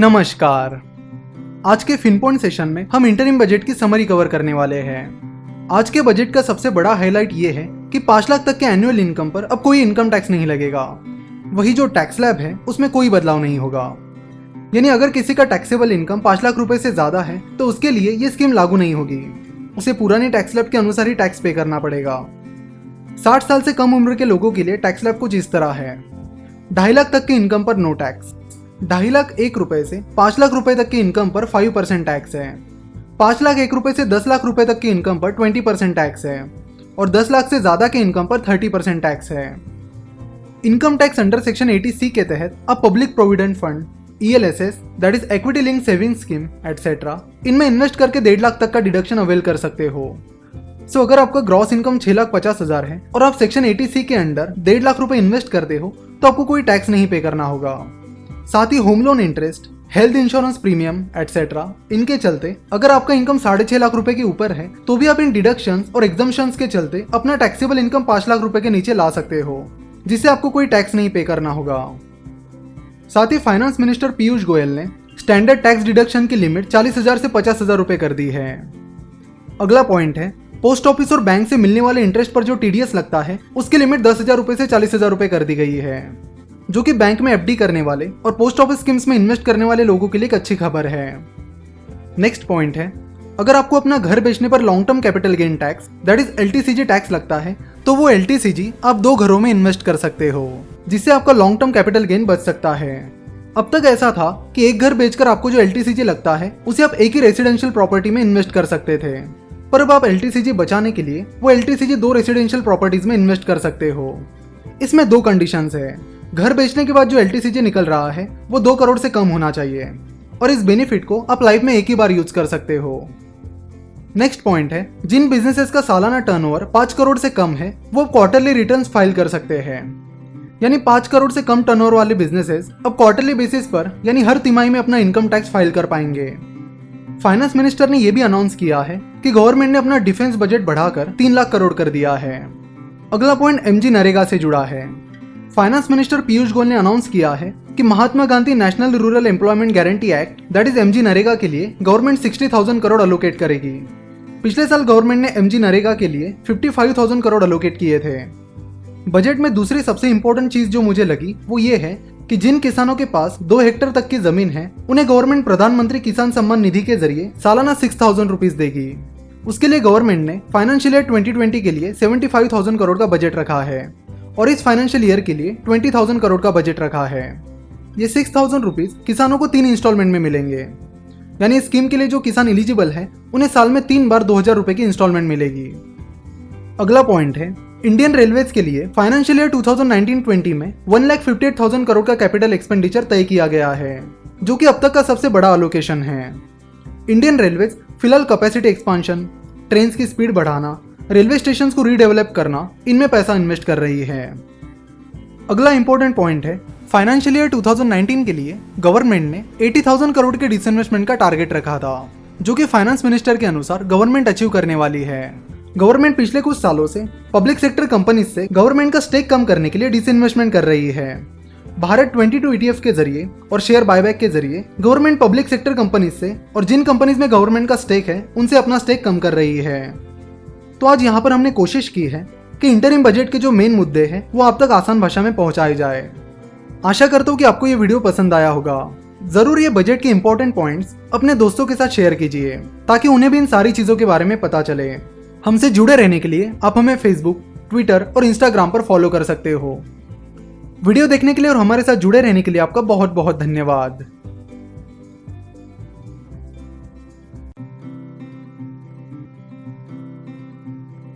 नमस्कार। आज के फिनपॉइंट सेशन में हम इंटरिम बजट की समरी कवर करने वाले हैं। आज के बजट का सबसे बड़ा हाईलाइट ये है कि 5 लाख तक के एनुअल इनकम पर अब कोई इनकम टैक्स नहीं लगेगा। वही जो टैक्स स्लैब है उसमें कोई बदलाव नहीं होगा। यानी अगर किसी का टैक्सेबल इनकम 5 लाख रुपए से ज्यादा है तो उसके लिए ये स्कीम लागू नहीं होगी। उसे पुरानी टैक्स स्लैब के अनुसार ही टैक्स पे करना पड़ेगा। 60 साल से कम उम्र के लोगों के लिए टैक्स स्लैब कुछ इस तरह है। 2.5 लाख तक के इनकम पर नो टैक्स, 2.5 लाख 1 रुपए से 5 लाख रुपए तक की इनकम पर 5% टैक्स है, 5 लाख 1 रुपए से 10 लाख रुपए तक की इनकम पर 20% टैक्स है और 10 लाख से ज्यादा के इनकम पर 30% टैक्स है। Income tax under section 80C के तहत अब public provident fund, ELSS that is equity link saving scheme etcetera इनमें इन्वेस्ट करके 1.5 लाख तक का डिडक्शन अवेल कर सकते हो। सो अगर आपका ग्रॉस इनकम 6,50,000 है और आप सेक्शन 80C के अंडर 1.5 लाख रुपए इन्वेस्ट करते हो तो आपको कोई टैक्स नहीं पे करना होगा। साथ ही home loan interest, health insurance premium etcetera इनके चलते अगर आपका इनकम 6.5 लाख रुपए के ऊपर है तो भी आप इन डिडक्शंस और एग्जम्पशंस के चलते अपना टैक्सेबल इनकम 5 लाख रुपए के नीचे ला सकते हो, जिससे आपको कोई टैक्स नहीं पे करना होगा। साथ ही फाइनेंस मिनिस्टर पीयूष गोयल ने स्टैंडर्ड टैक्स डिडक्शन की लिमिट 40,000 से 50,000 रुपए कर दी है। अगला पॉइंट है पोस्ट ऑफिस और बैंक से मिलने वाले इंटरेस्ट पर जो TDS लगता है उसकी लिमिट 10,000 रुपए से 40,000 रुपए कर दी गई है, जो कि बैंक में FD करने वाले और पोस्ट ऑफिस स्कीम्स में इन्वेस्ट करने वाले लोगों के लिए एक अच्छी खबर है। नेक्स्ट पॉइंट है अगर आपको अपना घर बेचने पर long term capital gain tax that is LTCG tax लगता है तो वो LTCG आप 2 घरों में इन्वेस्ट कर सकते हो, जिससे आपका लॉन्ग टर्म कैपिटल गेन बच सकता है। अब तक ऐसा था कि एक घर बेचकर आपको जो LTCG लगता है उसे आप एक ही रेसिडेंशियल प्रॉपर्टी में इन्वेस्ट कर सकते थे, पर अब आप LTCG बचाने के लिए वो LTCG 2 रेसिडेंशियल प्रॉपर्टीज में इन्वेस्ट कर सकते हो। इसमें 2 कंडीशंस है। घर बेचने के बाद जो LTCG निकल रहा है वो 2 करोड़ से कम होना चाहिए और इस बेनिफिट को आप लाइफ में एक ही बार यूज कर सकते हो। नेक्स्ट पॉइंट है जिन बिजनेसेस का सालाना टर्नओवर 5 करोड़ से कम है वो क्वार्टरली रिटर्न्स फाइल कर सकते हैं। यानी 5 करोड़ से कम टर्नओवर वाले बिजनेसेस अब क्वार्टरली बेसिस पर यानी हर तिमाही में अपना इनकम टैक्स फाइल कर पाएंगे। फाइनेंस मिनिस्टर ने यह भी अनाउंस किया है कि गवर्नमेंट ने अपना डिफेंस बजट बढ़ाकर 3 लाख करोड़ कर दिया है। अगला पॉइंट MG नरेगा से जुड़ा है। फाइनेंस मिनिस्टर पीयूष गोयल ने अनाउंस किया है कि Mahatma Gandhi national rural employment guarantee act that is MG NREGA के लिए गवर्नमेंट 60,000 करोड़ अलोकेट करेगी। पिछले साल गवर्नमेंट ने MG नरेगा के लिए 55,000 करोड़ अलोकेट किए थे। बजट में दूसरी सबसे इंपॉर्टेंट चीज जो मुझे लगी वो ये है कि जिन किसानों के पास 2 हेक्टेयर तक की जमीन है उन्हें गवर्नमेंट प्रधानमंत्री किसान सम्मान निधि के जरिए सालाना 6,000 रुपीज देगी। उसके लिए गवर्नमेंट ने फाइनेंशियल ईयर 2020 के लिए 75,000 करोड़ का बजट रखा है और इस फाइनेंशियल ईयर के लिए 20,000 करोड़ का बजट रखा है। ये 6,000 रुपीज किसानों को 3 इंस्टॉलमेंट में मिलेंगे। यानी इस स्कीम के लिए जो किसान एलिजिबल है उन्हें साल में 3 बार 2,000 रुपए की इंस्टॉलमेंट मिलेगी। अगला पॉइंट है इंडियन रेलवेज के लिए फाइनेंशियल ईयर 2019-20 में 1,58,000 करोड़ का कैपिटल एक्सपेंडिचर तय किया गया है, जो कि अब तक का सबसे बड़ा अलोकेशन है। इंडियन रेलवेज फिलहाल कैपेसिटी एक्सपांशन, ट्रेन की स्पीड बढ़ाना, रेलवे स्टेशन को रीडेवलप करना इनमें पैसा इन्वेस्ट कर रही है। अगला इंपॉर्टेंट पॉइंट है फाइनेंशियल ईयर 2019 के लिए गवर्नमेंट ने 80,000 करोड़ के डिसइन्वेस्टमेंट का टारगेट रखा था, जो कि फाइनेंस मिनिस्टर के अनुसार गवर्नमेंट अचीव करने वाली है। गवर्नमेंट पिछले कुछ सालों से पब्लिक सेक्टर कंपनीज से गवर्नमेंट का स्टेक कम करने के लिए डिसइन्वेस्टमेंट कर रही है। भारत 22 ETF के जरिए और शेयर बायबैक के जरिए गवर्नमेंट पब्लिक सेक्टर कंपनीज से और जिन कंपनीज में गवर्नमेंट का स्टेक है उनसे अपना स्टेक कम कर रही है। तो आज यहाँ पर हमने कोशिश की है कि इंटरिम बजट के जो मेन मुद्दे हैं वो आप तक आसान भाषा में पहुंचाए जाए। आशा करता हूँ कि आपको ये वीडियो पसंद आया होगा। जरूर ये बजट के इंपॉर्टेंट पॉइंट्स अपने दोस्तों के साथ शेयर कीजिए ताकि उन्हें भी इन सारी चीजों के बारे में पता चले। हमसे जुड़े रहने के लिए आप हमें फेसबुक, ट्विटर और इंस्टाग्राम पर फॉलो कर सकते हो। वीडियो देखने के लिए और हमारे साथ जुड़े रहने के लिए आपका बहुत बहुत धन्यवाद।